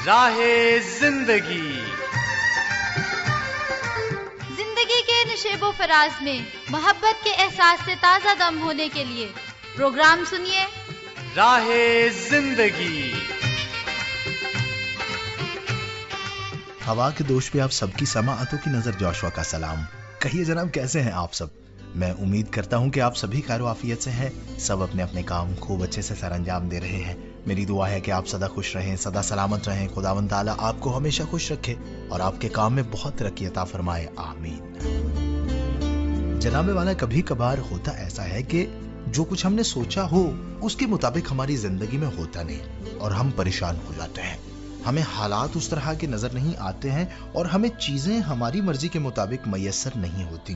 راہ زندگی زندگی کے نشیب و فراز میں محبت کے احساس سے تازہ دم ہونے کے لیے پروگرام سنیے راہ زندگی۔ ہوا کے دوش پہ آپ سب کی سماعتوں کی نظر جوشوا کا سلام۔ کہیے جناب کیسے ہیں آپ سب؟ میں امید کرتا ہوں کہ آپ سبھی خیر و عافیت سے ہیں، سب اپنے اپنے کام خوب اچھے سے سر انجام دے رہے ہیں۔ میری دعا ہے کہ آپ سدا خوش رہیں، سدا سلامت رہیں، خداوند تعالیٰ آپ کو ہمیشہ خوش رکھے اور آپ کے کام میں بہت ترقی عطا فرمائے، آمین۔ جناب والا، کبھی کبھار ہوتا ایسا ہے کہ جو کچھ ہم نے سوچا ہو اس کے مطابق ہماری زندگی میں ہوتا نہیں اور ہم پریشان ہو جاتے ہیں۔ ہمیں حالات اس طرح کے نظر نہیں آتے ہیں اور ہمیں چیزیں ہماری مرضی کے مطابق میسر نہیں ہوتی۔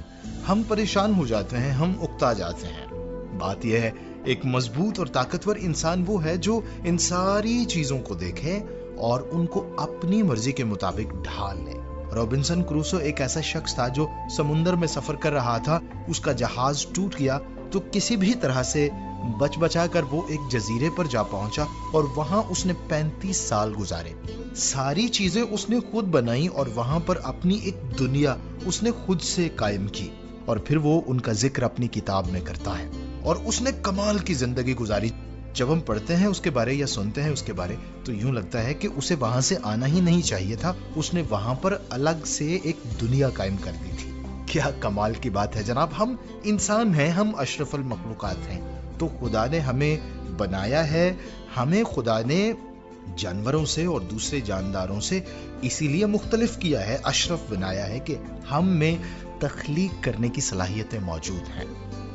ہم پریشان ہو جاتے ہیں، ہم اکتا جاتے ہیں۔ بات یہ ہے، ایک مضبوط اور طاقتور انسان وہ ہے جو ان ساری چیزوں کو دیکھے اور ان کو اپنی مرضی کے مطابق ڈھال لے۔ رابنسن کروسو ایک ایسا شخص تھا جو سمندر میں سفر کر رہا تھا، اس کا جہاز ٹوٹ گیا تو کسی بھی طرح سے بچا کر وہ ایک جزیرے پر جا پہنچا اور وہاں اس نے 35 سال گزارے۔ ساری چیزیں اس نے خود بنائی اور وہاں پر اپنی ایک دنیا اس نے خود سے قائم کی، اور پھر وہ ان کا ذکر اپنی کتاب میں کرتا ہے۔ اور اس نے کمال کی زندگی گزاری۔ جب ہم پڑھتے ہیں اس کے بارے یا سنتے ہیں اس کے بارے تو یوں لگتا ہے کہ اسے وہاں سے آنا ہی نہیں چاہیے تھا، اس نے وہاں پر الگ سے ایک دنیا قائم کر دی تھی۔ کیا کمال کی بات ہے جناب! ہم انسان ہیں، ہم اشرف المخلوقات ہیں، تو خدا نے ہمیں بنایا ہے، ہمیں خدا نے جانوروں سے اور دوسرے جانداروں سے اسی لیے مختلف کیا ہے، اشرف بنایا ہے کہ ہم میں تخلیق کرنے کی صلاحیتیں موجود ہیں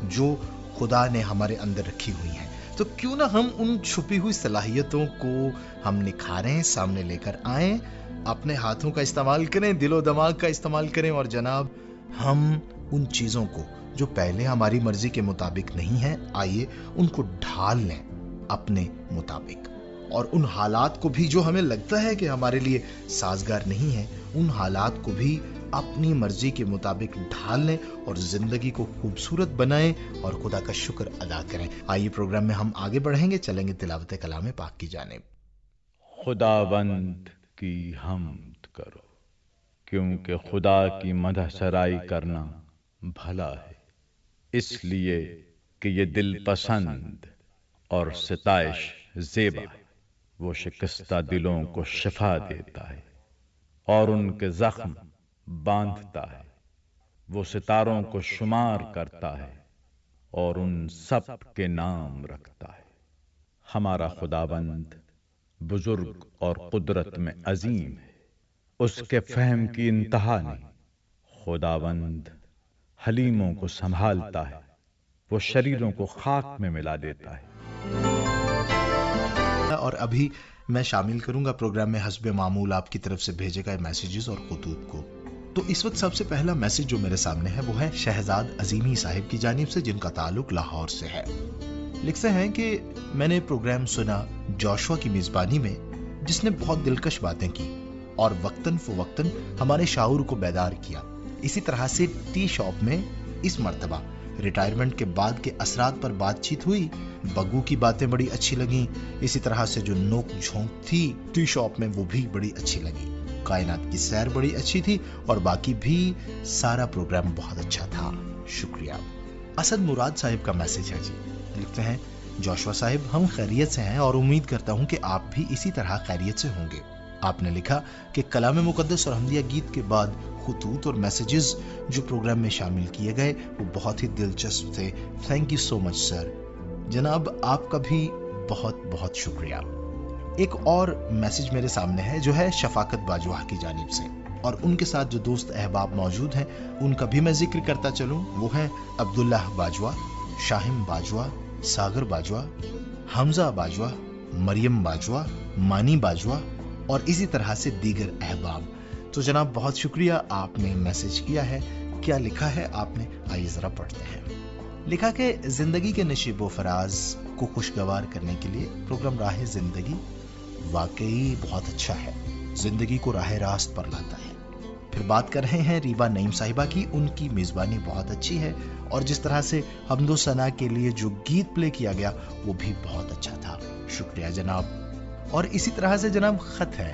جو خدا نے ہمارے اندر رکھی ہوئی ہیں۔ تو کیوں نہ ہم ان چھپی ہوئی صلاحیتوں کو ہم نکھاریں، سامنے لے کر آئیں، اپنے ہاتھوں کا استعمال کریں، دل و دماغ کا استعمال کریں، اور جناب ہم ان چیزوں کو جو پہلے ہماری مرضی کے مطابق نہیں ہیں، آئیے ان کو ڈھال لیں اپنے مطابق، اور ان حالات کو بھی جو ہمیں لگتا ہے کہ ہمارے لیے سازگار نہیں ہے، ان حالات کو بھی اپنی مرضی کے مطابق ڈھال لیں اور زندگی کو خوبصورت بنائیں اور خدا کا شکر ادا کریں۔ آئیے پروگرام میں ہم آگے بڑھیں گے، چلیں گے تلاوت کلام پاک کی جانب۔ خداوند کی حمد کرو، کیونکہ خدا کی مدح سرائی کرنا بھلا ہے، اس لیے کہ یہ دل پسند اور ستائش زیبا ہے۔ وہ شکستہ دلوں کو شفا دیتا ہے اور ان کے زخم باندھتا ہے۔ وہ ستاروں کو شمار کرتا ہے اور ان سب کے نام رکھتا ہے۔ ہمارا خداوند بزرگ اور قدرت میں عظیم ہے، اس کے فہم کی انتہا نہیں۔ خداوند حلیموں کو سنبھالتا ہے، وہ شریروں کو خاک میں ملا دیتا ہے۔ اور ابھی میں شامل کروں گا پروگرام میں حسب معمول آپ کی طرف سے بھیجے گئے میسیجز اور خطوط کو۔ تو اس وقت سب سے پہلا میسیج جو میرے سامنے ہے وہ ہے شہزاد عظیمی صاحب کی جانب سے، جن کا تعلق لاہور سے ہے۔ لکھتے ہیں کہ میں نے پروگرام سنا جوشوا کی میزبانی میں، جس نے بہت دلکش باتیں کی اور وقتاً فوقتاً ہمارے شعور کو بیدار کیا۔ اسی طرح سے ٹی شاپ میں اس مرتبہ ریٹائرمنٹ کے بعد کے اثرات پر بات چیت ہوئی، بگو کی باتیں بڑی اچھی لگیں، اسی طرح سے جو نوک جھونک تھی ٹی شاپ میں وہ بھی بڑی اچھی لگی، کائنات کی سیر بڑی اچھی تھی، اور باقی بھی سارا پروگرام بہت اچھا تھا، شکریہ۔ اسد مراد صاحب کا میسج ہے جی، لکھتے ہیں جوشوا صاحب ہم خیریت سے ہیں اور امید کرتا ہوں کہ آپ بھی اسی طرح خیریت سے ہوں گے۔ آپ نے لکھا کہ کلام مقدس اور حمدیہ گیت کے بعد خطوط اور میسیجز جو پروگرام میں شامل کیے گئے وہ بہت ہی دلچسپ تھے، تھینک یو سو مچ سر۔ جناب آپ کا بھی بہت بہت شکریہ۔ ایک اور میسج میرے سامنے ہے جو ہے شفاقت باجوہ کی جانب سے، اور ان کے ساتھ جو دوست احباب موجود ہیں ان کا بھی میں ذکر کرتا چلوں، وہ ہیں عبداللہ باجوہ، شاہم باجوہ، ساگر باجوہ، حمزہ باجوہ، مریم باجوہ، مانی باجوہ، اور اسی طرح سے دیگر احباب۔ تو جناب بہت شکریہ، آپ نے میسج کیا ہے۔ کیا لکھا ہے آپ نے؟ آئیے ذرا پڑھتے ہیں۔ لکھا کہ زندگی کے نشیب و فراز کو خوشگوار کرنے کے لیے پروگرام راہ زندگی واقعی بہت اچھا ہے، زندگی کو راہ راست پر لاتا ہے۔ پھر بات کر رہے ہیں ریوا نعیم صاحبہ کی، ان کی میزبانی بہت اچھی ہے، اور جس طرح سے حمد و ثنا کے لیے جو گیت پلے کیا گیا وہ بھی بہت اچھا تھا، شکریہ جناب۔ اور اسی طرح سے جناب خط ہے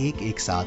117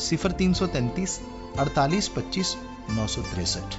0333 48 25 963।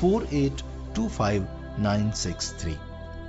48 25 963।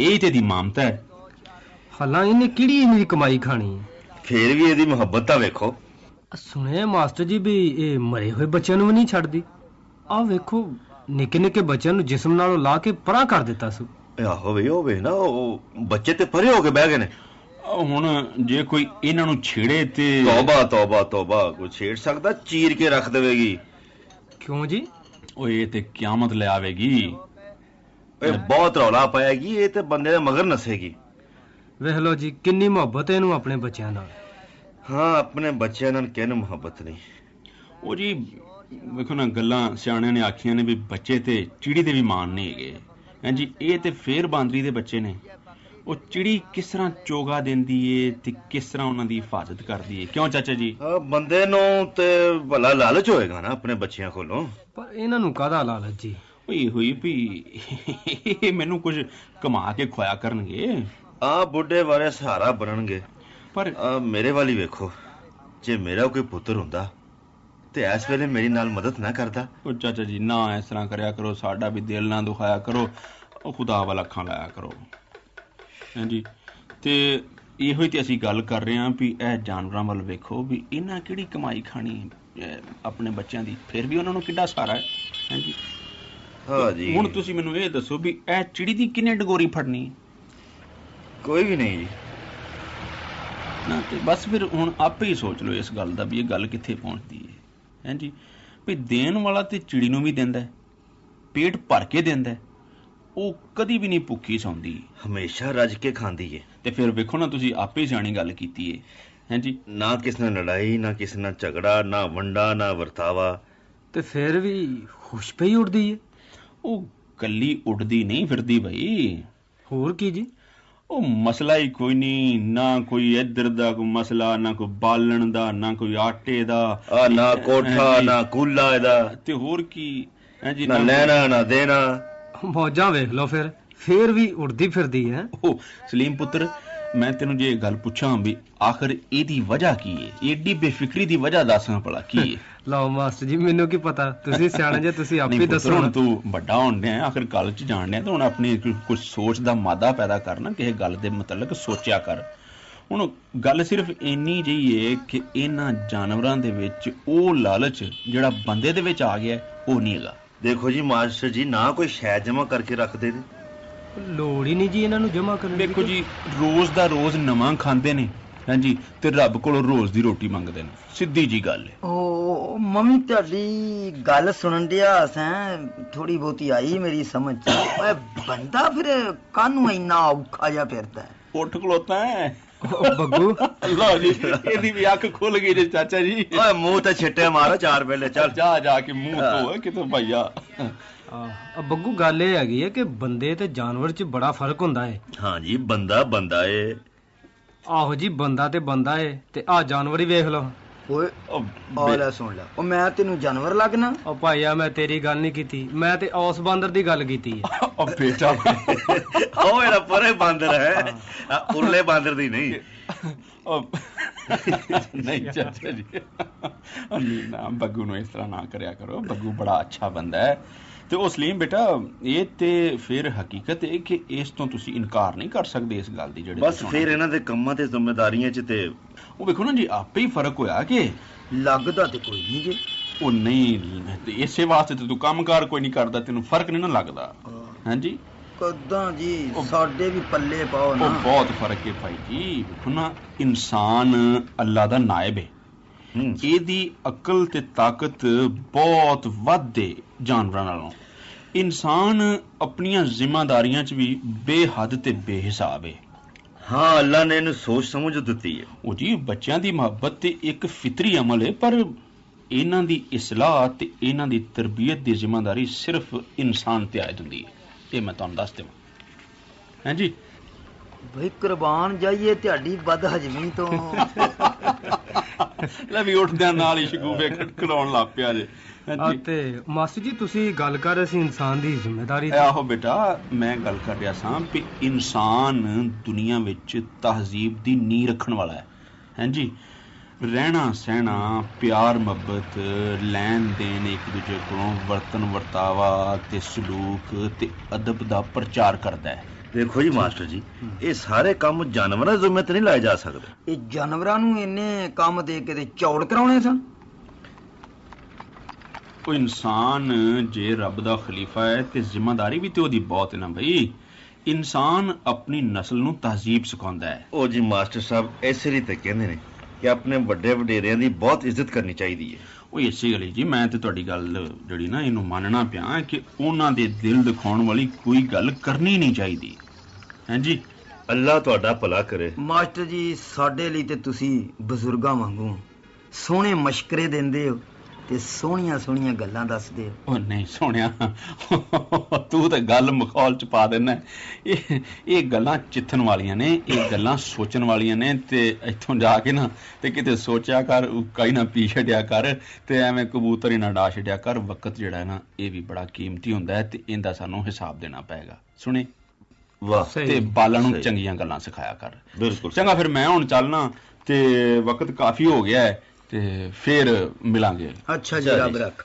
ਇਹ ਤੇ ਦੀ ਮਮਤਾ ਹੈ। ਹਲਾਂ ਇਹਨੇ ਕਿਹੜੀ ਇੰਨੀ ਕਮਾਈ ਖਾਣੀ ਹੈ? ਫੇਰ ਵੀ ਇਹਦੀ ਮੁਹੱਬਤ ਤਾਂ ਵੇਖੋ। ਸੁਣਿਆ ਮਾਸਟਰ ਜੀ ਵੀ ਇਹ ਮਰੇ ਹੋਏ ਬੱਚਿਆਂ ਨੂੰ ਵੀ ਨਹੀਂ ਛੱਡਦੀ। ਆਹ ਵੇਖੋ ਨਿੱਕੇ ਨਿੱਕੇ ਬੱਚਿਆਂ ਨੂੰ ਜਿਸਮ ਨਾਲੋਂ ਲਾ ਕੇ ਪਰਾਂ ਕਰ ਦਿੱਤਾ ਸੀ। ਆਹੋ ਵੇ ਉਹ ਵੇ ਨਾ, ਉਹ ਬੱਚੇ ਤੇ ਪਰੇ ਹੋ ਕੇ ਬਹਿ ਗਏ ਨੇ। ਹੁਣ ਜੇ ਕੋਈ ਇਹਨਾਂ ਨੂੰ ਛੇੜੇ ਤੇ ਤੌਬਾ ਤੌਬਾ ਤੌਬਾ, ਕੋਈ ਛੇੜ ਸਕਦਾ ਚੀਰ ਕੇ ਰੱਖ ਦੇਵੇਗੀ। ਕਿਉਂ ਜੀ? ਉਹ ਇਹ ਤੇ ਕਿਆਮਤ ਲੈ ਆਵੇਗੀ। ਇਹ ਬਹੁਤ ਰੌਲਾ ਪਾਏਗੀ, ਇਹ ਤੇ ਬੰਦੇ ਦੇ ਮਗਰ ਨਸੇਗੀ। ਵੇਖ ਲਓ ਜੀ ਕਿੰਨੀ ਮੁਹੱਬਤ ਹੈ ਇਹਨੂੰ ਆਪਣੇ ਬੱਚਿਆਂ ਨਾਲ। ਹਾਂ, ਆਪਣੇ ਬੱਚਿਆਂ ਨਾਲ ਕਿਹਨੂੰ ਮੁਹੱਬਤ ਨਹੀਂ। ਉਹ ਜੀ ਵੇਖੋ ਨਾ, ਗੱਲਾਂ ਸਿਆਣਿਆਂ ਨੇ ਆਖੀਆਂ ਨੇ ਵੀ ਬੱਚੇ ਤੇ ਚਿੜੀ ਦੇ ਵੀ ਮਾਣ ਨਹੀਂ ਹੈਗੇ। ਹੈਂ ਜੀ, ਇਹ ਤੇ ਫੇਰ ਬਾਂਦਰੀ ਦੇ ਬੱਚੇ ਨੇ। ਉਹ ਚਿੜੀ ਕਿਸ ਤਰ੍ਹਾਂ ਚੋਗਾ ਦਿੰਦੀ ਏ ਤੇ ਕਿਸ ਤਰ੍ਹਾਂ ਉਹਨਾਂ ਦੀ ਹਿਫਾਜ਼ਤ ਕਰਦੀ ਏ। ਕਿਉਂ ਚਾਚਾ ਜੀ? ਬੰਦੇ ਨੂੰ ਤੇ ਭਲਾ ਲਾਲਚ ਹੋਏਗਾ ਨਾ ਆਪਣੇ ਬੱਚਿਆਂ ਕੋਲੋਂ। ਪਰ ਇਹਨਾਂ ਨੂੰ ਕਾਹਦਾ ਲਾਲਚ ਜੀ? ਹੋਈ ਹੋਈ ਵੀ ਮੈਨੂੰ ਕੁਝ ਕਮਾ ਕੇ ਖਵਾਇਆ ਕਰਨਗੇ। ਆ ਬੁੱਢੇ ਬਾਰੇ ਸਹਾਰਾ ਬਣਨਗੇ। ਪਰ ਮੇਰੇ ਵਾਲੀ ਵੇਖੋ, ਜੇ ਮੇਰਾ ਕੋਈ ਪੁੱਤਰ ਹੁੰਦਾ ਤੇ ਇਸ ਵੇਲੇ ਮੇਰੀ ਨਾਲ ਮਦਦ ਨਾ ਕਰਦਾ। ਉਹ ਚਾਚਾ ਜੀ ਨਾ ਇਸ ਤਰ੍ਹਾਂ ਕਰਿਆ ਕਰੋ, ਸਾਡਾ ਵੀ ਦਿਲ ਨਾ ਦੁਖਾਇਆ ਕਰੋ, ਉਹ ਖੁਦਾ ਵਾਲਾ ਅੱਖਾਂ ਲਾਇਆ ਕਰੋ। ਹਾਂਜੀ, ਤੇ ਇਹੋ ਹੀ ਤੇ ਅਸੀਂ ਗੱਲ ਕਰ ਰਹੇ ਹਾਂ ਵੀ ਇਹ ਜਾਨਵਰਾਂ ਵੱਲ ਵੇਖੋ ਵੀ ਇਹਨਾਂ ਕਿਹੜੀ ਕਮਾਈ ਖਾਣੀ ਆਪਣੇ ਬੱਚਿਆਂ ਦੀ, ਫਿਰ ਵੀ ਉਹਨਾਂ ਨੂੰ ਕਿੱਡਾ ਸਹਾਰਾ ਹੈ। ਹਾਂਜੀ ਹਾਂਜੀ, ਹੁਣ ਤੁਸੀਂ ਮੈਨੂੰ ਇਹ ਦੱਸੋ ਵੀ ਇਹ ਚਿੜੀ ਦੀ ਕਿੰਨੇ ਡਗੋਰੀ ਫੜਨੀ? ਕੋਈ ਵੀ ਨਹੀਂ ਜੀ। ਨਾ ਤੇ ਬਸ ਫਿਰ ਹੁਣ ਆਪੇ ਹੀ ਸੋਚ ਲਓ ਇਸ ਗੱਲ ਦਾ ਵੀ ਇਹ ਗੱਲ ਕਿੱਥੇ ਪਹੁੰਚਦੀ ਹੈ। ਹੈਂ ਜੀ, ਵੀ ਦੇਣ ਵਾਲਾ ਤੇ ਚਿੜੀ ਨੂੰ ਵੀ ਦਿੰਦਾ, ਪੇਟ ਭਰ ਕੇ ਦਿੰਦਾ, ਉਹ ਕਦੀ ਵੀ ਨਹੀਂ ਭੁੱਖੀ ਸੌਂਦੀ, ਹਮੇਸ਼ਾ ਰੱਜ ਕੇ ਖਾਂਦੀ ਏ। ਤੇ ਫਿਰ ਵੇਖੋ ਨਾ, ਤੁਸੀਂ ਆਪੇ ਹੀ ਸਿਆਣੀ ਗੱਲ ਕੀਤੀ ਏ। ਹੈਂ ਜੀ, ਨਾ ਕਿਸੇ ਨਾਲ ਲੜਾਈ, ਨਾ ਕਿਸੇ ਨਾਲ ਝਗੜਾ, ਨਾ ਵੰਡਾ, ਨਾ ਵਰਤਾਵਾ। ਤੇ ਫਿਰ ਵੀ ਖੁਸ਼ ਪਈ ਉੱਡਦੀ ਏ। ਉਹ ਕੱਲੀ ਉੱਡਦੀ ਨਹੀਂ ਫਿਰਦੀ ਬਈ। ਹੋਰ ਕੀ ਜੀ? ਉਹ ਮਸਲਾ ਹੀ ਕੋਈ ਨਹੀਂ, ਨਾ ਕੋਈ ਇੱਧਰ ਦਾ ਕੋਈ ਮਸਲਾ, ਨਾ ਕੋਈ ਬਾਲਣ ਦਾ, ਨਾ ਕੋਈ ਆਟੇ ਦਾ, ਨਾ ਕੋਠਾ, ਨਾ ਕੂਲਾ ਇਹਦਾ, ਤੇ ਹੋਰ ਕੀ ਹੈ ਜੀ, ਨਾ ਲੈਣਾ ਨਾ ਦੇਣਾ। ਮੌਜਾਂ ਵੇਖ ਲਓ ਫਿਰ ਵੀ ਉੜਦੀ ਫਿਰਦੀ ਹੈ। ਉਹ ਸਲੀਮ ਪੁੱਤਰ, ਮੈਂ ਤੈਨੂੰ ਜੇ ਗੱਲ ਪੁੱਛਾਂ ਵੀ ਆਖਰ ਇਹਦੀ ਵਜ੍ਹਾ ਕੀ ਹੈ, ਏਡੀ ਬੇਫਿਕਰੀ ਦੀ ਵਜ੍ਹਾ ਦੱਸਾਂ ਭਲਾ ਕੀ ਹੈ? ਲਓ ਮਾਸਟਰ ਜੀ, ਮੈਨੂੰ ਕੀ ਪਤਾ, ਤੁਸੀਂ ਸਿਆਣੇ ਜੇ, ਤੁਸੀਂ ਆਪੇ ਦੱਸੋ। ਹੁਣ ਤੂੰ ਵੱਡਾ ਹੋਣ ਡਿਆ, ਆਖਰ ਗੱਲ 'ਚ ਜਾਣ ਡਿਆ, ਤਾਂ ਹੁਣ ਆਪਣੀ ਕੁਝ ਸੋਚ ਦਾ ਮਾਦਾ ਪੈਦਾ ਕਰਨਾ, ਕਿਸੇ ਗੱਲ ਦੇ ਮੁਤਲਕ ਸੋਚਿਆ ਕਰ। ਹੁਣ ਗੱਲ ਸਿਰਫ ਇੰਨੀ ਜਿਹੀ ਹੈ ਕਿ ਇਹਨਾਂ ਜਾਨਵਰਾਂ ਦੇ ਵਿੱਚ ਉਹ ਲਾਲਚ ਜਿਹੜਾ ਬੰਦੇ ਦੇ ਵਿੱਚ ਆ ਗਿਆ ਉਹ ਨਹੀਂ ਹੈਗਾ। ਦੇਖੋ ਜੀ ਮਾਸਟਰ ਜੀ, ਨਾ ਕੋਈ ਸ਼ਾਇਦ ਜਮਾ ਕਰਕੇ ਰੱਖਦੇ ਨੇ, ਲੋੜ ਹੀ ਨਹੀਂ ਜੀ ਇਹਨਾਂ ਨੂੰ ਜਮਾ ਕਰਨ ਦੀ। ਵੇਖੋ ਜੀ, ਰੋਜ਼ ਦਾ ਰੋਜ਼ ਨਵਾਂ ਖਾਂਦੇ ਨੇ, ਹਾਂਜੀ, ਤੇ ਰੱਬ ਕੋਲੋਂ ਰੋਜ਼ ਦੀ ਰੋਟੀ ਮੰਗਦੇ ਨੇ, ਸਿੱਧੀ ਜੀ ਗੱਲ ਹੈ। ਉਹ ਮੰਮੀ ਤੁਹਾਡੀ ਗੱਲ ਸੁਣਨ ਡਿਆ ਸੈਂ, ਥੋੜੀ ਬਹੁਤੀ ਆਈ ਮੇਰੀ ਸਮਝ ਚ। ਓਏ ਬੰਦਾ ਫਿਰ ਕਾਹਨੂੰ ਇੰਨਾ ਔਖਾ ਜਿਹਾ ਫਿਰਦਾ? ਉੱਠ ਖਲੋਤਾ ਹੈ ਬੱਗੂ। ਲਓ ਜੀ, ਇਹਦੀ ਵੀ ਅੱਖ ਖੁੱਲ ਗਈ ਜੇ ਚਾਚਾ ਜੀ। ਓਏ ਮੂੰਹ ਤੇ ਛਿੱਟੇ ਮਾਰੋ 4 ਵੇਲੇ, ਚੱਲ ਜਾ ਕੇ ਮੂੰਹ ਧੋ ਕਿਤੋਂ ਭਈਆ। ਬੱਗੂ, ਗੱਲ ਇਹ ਹੈਗੀ ਹੈ ਕਿ ਬੰਦੇ ਤੇ ਜਾਨਵਰ 'ਚ ਬੜਾ ਫਰਕ ਹੁੰਦਾ ਹੈ। ਹਾਂ ਜੀ, ਬੰਦਾ ਬੰਦਾ ਏ। ਆਹੋ ਜੀ, ਬੰਦਾ ਤੇ ਬੰਦਾ ਏ, ਤੇ ਆਹ ਜਾਨਵਰ ਹੀ ਵੇਖ ਲਓ। ਓਏ ਆ ਲੈ ਸੁਣ ਲੈ, ਉਹ ਮੈਂ ਤੈਨੂੰ ਜਾਨਵਰ ਲੱਗਣਾ? ਉਹ ਭਾਈਆ, ਮੈਂ ਤੇਰੀ ਗੱਲ ਨਹੀਂ ਕੀਤੀ, ਮੈਂ ਤੇ ਉਸ ਬਾਂਦਰ ਦੀ ਗੱਲ ਕੀਤੀ ਹੈ। ਉਹ ਬੇਟਾ, ਉਹ ਇਹਦਾ ਪਰੇ ਬਾਂਦਰ ਹੈ, ਉਰਲੇ ਬਾਂਦਰ ਦੀ ਨਹੀਂ। ਨਹੀਂ ਚਾਚਾ ਜੀ, ਨਾ ਬੱਗੂ ਨੂੰ ਇਸ ਤਰ੍ਹਾਂ ਨਾ ਕਰਿਆ ਕਰੋ, ਬੱਗੂ ਬੜਾ ਅੱਛਾ ਬੰਦਾ ਹੈ। ਤੇ ਉਹ ਸਲੀਮ ਬੇਟਾ, ਇਹ ਤੇ ਫਿਰ ਹਕੀਕਤ ਹੈ ਕਿ ਇਸ ਤੋਂ ਤੁਸੀਂ ਇਨਕਾਰ ਨਹੀਂ ਕਰ ਸਕਦੇ ਇਸ ਗੱਲ ਦੀ। ਜਿਹੜੇ ਬਸ ਫਿਰ ਇਹਨਾਂ ਦੇ ਕੰਮਾਂ ਤੇ ਜ਼ਿੰਮੇਦਾਰੀਆਂ 'ਚ ਤੇ ਉਹ ਵੇਖੋ ਨਾ ਜੀ, ਆਪੇ ਹੀ ਫਰਕ ਹੋਇਆ ਕਿ ਲੱਗਦਾ ਤੇ ਕੋਈ ਨਹੀਂ ਜੀ। ਉਹ ਨਹੀਂ, ਇਸੇ ਵਾਸਤੇ ਤੇ ਤੂੰ ਕੰਮਕਾਰ ਕੋਈ ਨਹੀਂ ਕਰਦਾ, ਤੈਨੂੰ ਫਰਕ ਨਹੀਂ ਨਾ ਲੱਗਦਾ। ਹਾਂਜੀ, ਕਦਾਂ ਜੀ, ਸਾਡੇ ਵੀ ਪੱਲੇ ਪਾਓ ਨਾ। ਉਹ ਬਹੁਤ ਫਰਕ ਹੈ ਭਾਈ ਜੀ। ਵੇਖੋ ਨਾ, ਇਨਸਾਨ ਅੱਲਾ ਦਾ ਨਾਇਬ ਹੈ, ਇਹਦੀ ਅਕਲ ਤੇ ਤਾਕਤ ਬਹੁਤ ਵੱਧ ਹੈ ਜਾਨਵਰਾਂ ਨਾਲੋਂ। ਇਨਸਾਨ ਆਪਣੀਆਂ ਜ਼ਿੰਮੇਦਾਰੀਆਂ 'ਚ ਵੀ ਬੇਹੱਦ ਤੇ ਬੇਹਿਸਾਬ ਹੈ। ਹਾਂ, ਅੱਲਾ ਨੇ ਇਹਨੂੰ ਸੋਚ ਸਮਝ ਦਿੱਤੀ ਹੈ। ਉਹ ਜੀ, ਬੱਚਿਆਂ ਦੀ ਮੁਹੱਬਤ ਤੇ ਇੱਕ ਫਿਤਰੀ ਅਮਲ ਹੈ, ਪਰ ਇਹਨਾਂ ਦੀ ਇਸਲਾਹ ਤੇ ਇਹਨਾਂ ਦੀ ਤਰਬੀਅਤ ਦੀ ਜ਼ਿੰਮੇਦਾਰੀ ਸਿਰਫ ਇਨਸਾਨ ਤੇ ਆਇਦ ਹੁੰਦੀ ਹੈ। ਇਹ ਮੈਂ ਤੁਹਾਨੂੰ ਦੱਸ ਦੇਵਾਂ। ਹੈਂ ਜੀ, ਬਈ ਕੁਰਬਾਨ ਜਾਈਏ ਤੁਹਾਡੀ ਬਦਹਜਮੀ ਤੋਂ। ਲੈ ਵੀ ਉੱਠਦਿਆਂ ਨਾਲ ਹੀ ਸ਼ਗੂਫੇ ਖੜਾਉਣ ਲੱਗ ਪਿਆ ਜੇ। ਤੇ ਮਾਸਟਰ ਜੀ, ਤੁਸੀਂ ਗੱਲ ਕਰ ਰਹੇ ਸੀ ਇਨਸਾਨ ਦੀ ਜ਼ਿੰਮੇਦਾਰੀ ਦੀ। ਆਹੋ ਬੇਟਾ, ਮੈਂ ਗੱਲ ਕਰ ਰਿਹਾ ਸਾਂ ਵੀ ਇਨਸਾਨ ਦੁਨੀਆ ਵਿੱਚ ਤਹਿਜ਼ੀਬ ਦੀ ਨੀਂਹ ਰੱਖਣ ਵਾਲਾ ਹੈ। ਹਾਂਜੀ, ਰਹਿਣਾ ਸਹਿਣਾ, ਪਿਆਰ ਮੁਹੱਬਤ, ਲੈਣ ਦੇਣ, ਇੱਕ ਦੂਜੇ ਕੋਲੋਂ ਵਰਤਨ ਵਰਤਾਵਾ ਤੇ ਸਲੂਕ ਤੇ ਅਦਬ ਦਾ ਪ੍ਰਚਾਰ ਕਰਦਾ ਹੈ। ਦੇਖੋ ਜੀ ਮਾਸਟਰ ਜੀ, ਇਹ ਸਾਰੇ ਕੰਮ ਜਾਨਵਰਾਂ ਦੇ ਜ਼ਿੰਮੇ ਤੇ ਨਹੀਂ ਲਾਏ ਜਾ ਸਕਦੇ। ਇਹ ਜਾਨਵਰਾਂ ਨੂੰ ਇੰਨੇ ਕੰਮ ਦੇ ਕੇ ਤੇ ਚੌੜ ਕਰਾਉਣੇ ਸਨ। ਉਹ ਇਨਸਾਨ ਜੇ ਰੱਬ ਦਾ ਖਲੀਫਾ ਹੈ ਤੇ ਜ਼ਿੰਮੇਦਾਰੀ ਵੀ ਤੇ ਉਹਦੀ ਬਹੁਤ ਹੈ ਨਾ ਬਈ। ਇਨਸਾਨ ਆਪਣੀ ਨਸਲ ਨੂੰ ਤਹਿਜ਼ੀਬ ਸਿਖਾਉਂਦਾ ਹੈ। ਉਹ ਜੀ ਮਾਸਟਰ ਸਾਹਿਬ, ਇਸੇ ਲਈ ਤੇ ਕਹਿੰਦੇ ਨੇ ਕਿ ਆਪਣੇ ਵੱਡੇ ਵਡੇਰਿਆਂ ਦੀ ਬਹੁਤ ਇੱਜ਼ਤ ਕਰਨੀ ਚਾਹੀਦੀ ਹੈ। ਉਹ ਇਸੇ ਗੱਲ ਜੀ, ਮੈਂ ਤੇ ਤੁਹਾਡੀ ਗੱਲ ਜਿਹੜੀ ਨਾ ਇਹਨੂੰ ਮੰਨਣਾ ਪਿਆ ਕਿ ਉਹਨਾਂ ਦੇ ਦਿਲ ਦਿਖਾਉਣ ਵਾਲੀ ਕੋਈ ਗੱਲ ਕਰਨੀ ਨਹੀਂ ਚਾਹੀਦੀ। ਹਾਂਜੀ, ਅੱਲਾ ਤੁਹਾਡਾ ਭਲਾ ਕਰੇ। ਮਾਸਟਰ ਜੀ, ਸਾਡੇ ਲਈ ਤੇ ਤੁਸੀਂ ਬਜ਼ੁਰਗਾਂ ਵਾਂਗੂ ਸੋਹਣੇ ਮਸ਼ਕਰੇ ਦਿੰਦੇ ਹੋ ਤੇ ਸੋਹਣੀਆਂ ਸੋਹਣੀਆਂ ਗੱਲਾਂ ਦੱਸਦੇ ਹੋ। ਉਹ ਨਹੀਂ ਸੋਹਣਿਆ, ਤੂੰ ਤਾਂ ਗੱਲ ਮਖੌਲ ਚ ਪਾ ਦੇਣਾ। ਇਹ ਗੱਲਾਂ ਚਿੱਥਣ ਵਾਲੀਆਂ ਨੇ, ਇਹ ਗੱਲਾਂ ਸੋਚਣ ਵਾਲੀਆਂ ਨੇ। ਤੇ ਇੱਥੋਂ ਜਾ ਕੇ ਨਾ ਤੇ ਕਿਤੇ ਸੋਚਿਆ ਕਰ, ਕਈ ਨਾ ਪੀ ਛੱਡਿਆ ਕਰ ਤੇ ਐਵੇਂ ਕਬੂਤਰ ਹੀ ਨਾ ਡਾ ਛੱਡਿਆ ਕਰ। ਵਕਤ ਜਿਹੜਾ ਹੈ ਨਾ, ਇਹ ਵੀ ਬੜਾ ਕੀਮਤੀ ਹੁੰਦਾ ਹੈ ਤੇ ਇਹਦਾ ਸਾਨੂੰ ਹਿਸਾਬ ਦੇਣਾ ਪਏਗਾ। ਸੁਣੇ, ਵਾਹ। ਤੇ ਬਾਲਾਂ ਨੂੰ ਚੰਗੀਆਂ ਗੱਲਾਂ ਸਿਖਾਇਆ ਕਰ। ਬਿਲਕੁਲ ਚੰਗਾ, ਫਿਰ ਮੈਂ ਹੁਣ ਚੱਲਣਾ ਤੇ ਵਕਤ ਕਾਫੀ ਹੋ ਗਿਆ ਹੈ ਤੇ ਫਿਰ ਮਿਲਾਂਗੇ। ਅੱਛਾ ਜੀ, ਰੱਬ ਰੱਖ।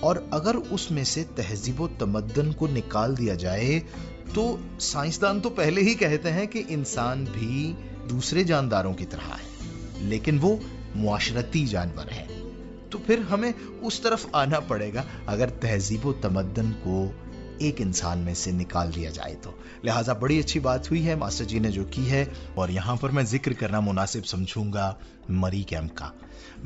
اور اگر اس میں سے تہذیب و تمدن کو نکال دیا جائے تو سائنسدان تو پہلے ہی کہتے ہیں کہ انسان بھی دوسرے جانداروں کی طرح ہے، لیکن وہ معاشرتی جانور ہے۔ تو پھر ہمیں اس طرف آنا پڑے گا اگر تہذیب و تمدن کو ایک انسان میں سے نکال دیا جائے تو۔ لہٰذا بڑی اچھی بات ہوئی ہے ماسٹر جی نے جو کی ہے، اور یہاں پر میں ذکر کرنا مناسب سمجھوں گا مری کیمپ کا۔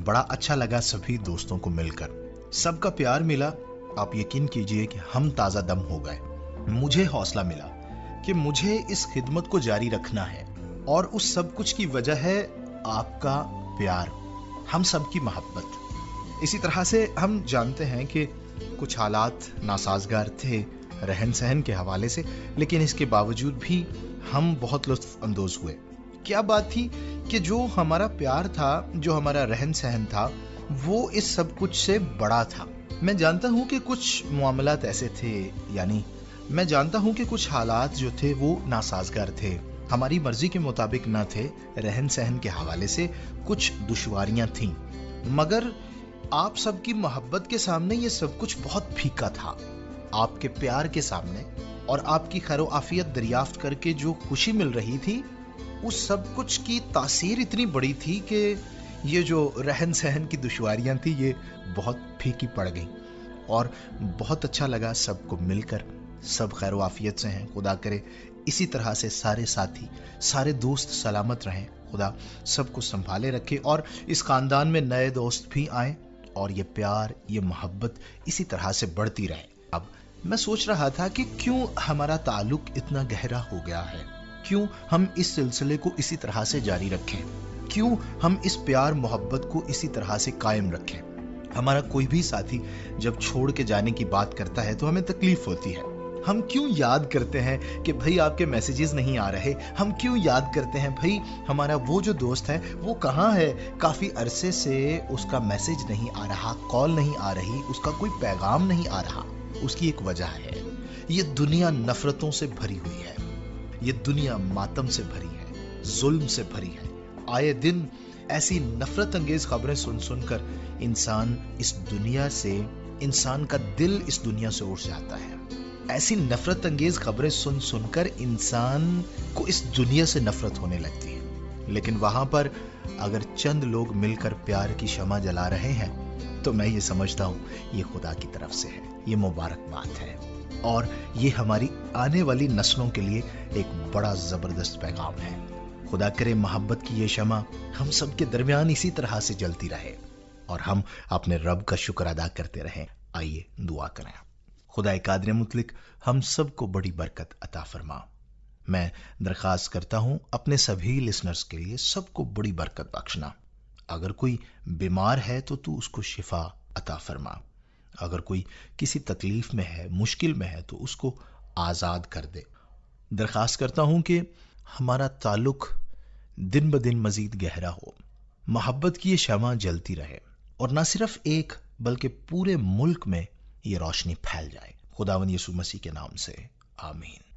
بڑا اچھا لگا سبھی دوستوں کو مل کر، سب کا پیار ملا۔ آپ یقین کیجئے کہ ہم تازہ دم ہو گئے۔ مجھے حوصلہ ملا کہ مجھے اس خدمت کو جاری رکھنا ہے، اور اس سب کچھ کی وجہ ہے آپ کا پیار، ہم سب کی محبت۔ اسی طرح سے ہم جانتے ہیں کہ کچھ حالات ناسازگار تھے رہن سہن کے حوالے سے، لیکن اس کے باوجود بھی ہم بہت لطف اندوز ہوئے۔ کیا بات تھی کہ جو ہمارا پیار تھا، جو ہمارا رہن سہن تھا، وہ اس سب کچھ سے بڑا تھا۔ میں جانتا ہوں کہ کچھ معاملات ایسے تھے، یعنی میں جانتا ہوں کہ کچھ حالات جو تھے وہ ناسازگار تھے، ہماری مرضی کے مطابق نہ تھے، رہن سہن کے حوالے سے کچھ دشواریاں تھیں، مگر آپ سب کی محبت کے سامنے یہ سب کچھ بہت پھیکا تھا۔ آپ کے پیار کے سامنے اور آپ کی خیر و عافیت دریافت کر کے جو خوشی مل رہی تھی، اس سب کچھ کی تاثیر اتنی بڑی تھی کہ یہ جو رہن سہن کی دشواریاں تھیں یہ بہت پھیکی پڑ گئیں، اور بہت اچھا لگا سب کو مل کر۔ سب خیر و عافیت سے ہیں، خدا کرے اسی طرح سے سارے ساتھی، سارے دوست سلامت رہیں، خدا سب کو سنبھالے رکھے، اور اس خاندان میں نئے دوست بھی آئیں، اور یہ پیار، یہ محبت اسی طرح سے بڑھتی رہے۔ اب میں سوچ رہا تھا کہ کیوں ہمارا تعلق اتنا گہرا ہو گیا ہے، کیوں ہم اس سلسلے کو اسی طرح سے جاری رکھیں، کیوں ہم اس پیار محبت کو اسی طرح سے قائم رکھیں۔ ہمارا کوئی بھی ساتھی جب چھوڑ کے جانے کی بات کرتا ہے تو ہمیں تکلیف ہوتی ہے۔ ہم کیوں یاد کرتے ہیں کہ بھئی آپ کے میسیجز نہیں آ رہے، ہم کیوں یاد کرتے ہیں بھئی ہمارا وہ جو دوست ہے وہ کہاں ہے، کافی عرصے سے اس کا میسیج نہیں آ رہا، کال نہیں آ رہی، اس کا کوئی پیغام نہیں آ رہا۔ اس کی ایک وجہ ہے، یہ دنیا نفرتوں سے بھری ہوئی ہے، یہ دنیا ماتم سے بھری ہے، ظلم سے بھری ہے۔ آئے دن ایسی نفرت انگیز خبریں سن سن کر انسان اس دنیا سے، انسان کا دل اس دنیا سے اٹھ جاتا ہے۔ ایسی نفرت انگیز خبریں سن سن کر انسان کو اس دنیا سے نفرت ہونے لگتی ہے، لیکن وہاں پر اگر چند لوگ مل کر پیار کی شمع جلا رہے ہیں تو میں یہ سمجھتا ہوں یہ خدا کی طرف سے ہے، یہ مبارک بات ہے، اور یہ ہماری آنے والی نسلوں کے لیے ایک بڑا زبردست پیغام ہے۔ خدا کرے محبت کی یہ شمع ہم سب کے درمیان اسی طرح سے جلتی رہے، اور ہم اپنے رب کا شکر ادا کرتے رہیں۔ آئیے دعا کریں۔ خدا قادر مطلق ہم سب کو بڑی برکت عطا فرما۔ میں درخواست کرتا ہوں اپنے سبھی لسنرز کے لیے سب کو بڑی برکت بخشنا۔ اگر کوئی بیمار ہے تو تو اس کو شفا عطا فرما، اگر کوئی کسی تکلیف میں ہے، مشکل میں ہے، تو اس کو آزاد کر دے۔ درخواست کرتا ہوں کہ ہمارا تعلق دن بدن مزید گہرا ہو، محبت کی یہ شمع جلتی رہے، اور نہ صرف ایک بلکہ پورے ملک میں یہ روشنی پھیل جائے۔ خداوند یسوع مسیح کے نام سے آمین۔